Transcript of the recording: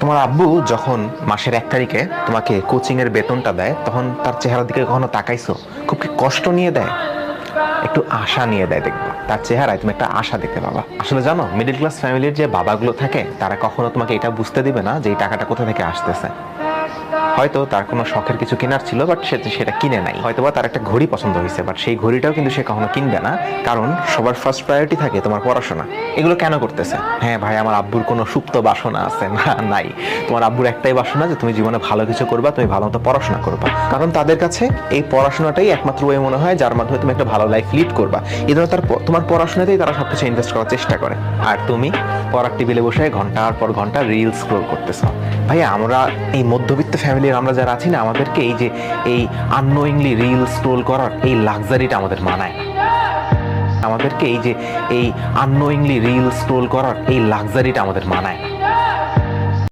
তোমার আব্বু যখন মাসের 1 তারিখে তোমাকে কোচিং এর বেতনটা দেয় তখন তার চেহারার দিকে কখনো তাকাইছো? খুব কি কষ্ট নিয়ে দেয়? একটু আশা নিয়ে দেয়, দেখবা তার চেহারায় তুমি একটা আশা দেখতে পাবা। আসলে জানো, মিডল ক্লাস ফ্যামিলির যে বাবাগুলো থাকে তারা কখনো তোমাকে এটা বুঝতে দিবে না যে এই টাকাটা কোথা থেকে আসতেছে। হয়তো তার কোনো শখের কিছু কেনার ছিল, বাট সেটা কিনে নাই। হয়তোবা তার একটা ঘড়ি পছন্দ হয়েছে, বাট সেই ঘড়িটাও কিন্তু সে কখনো কিনবে না, কারণ সবার ফার্স্ট প্রায়োরিটি থাকে তোমার পড়াশোনা। এগুলো কেন করতেছে? হ্যাঁ ভাই, আমার আব্বুর কোনো সুপ্ত বাসনা আছে না? নাই। তোমার আব্বুর একটাই বাসনা যে তুমি জীবনে ভালো কিছু করবা, তুমি ভালো মতো পড়াশোনা করবা, কারণ তাদের কাছে এই পড়াশোনাটাই একমাত্র ওয়ে মনে হয় যার মাধ্যমে তুমি একটা ভালো লাইফ লিড করবা। এই জন্য তোমার পড়াশোনাতেই তারা সবকিছু ইনভেস্ট করার চেষ্টা করে। আর তুমি পড়ার টেবিলে বসে ঘন্টার পর ঘন্টা রিল স্ক্রোল করতেছ। ভাই, আমরা এই মধ্যবিত্ত ফ্যামিলির আমরা যারা আছি না, আমাদেরকে এই আননোয়িংলি রিল স্ক্রোল করার এই লাক্সারিটা আমাদের মানায় না। আমাদেরকে এই আননোয়িংলি রিল স্ক্রোল করার এই লাক্সারিটা আমাদের মানায় না।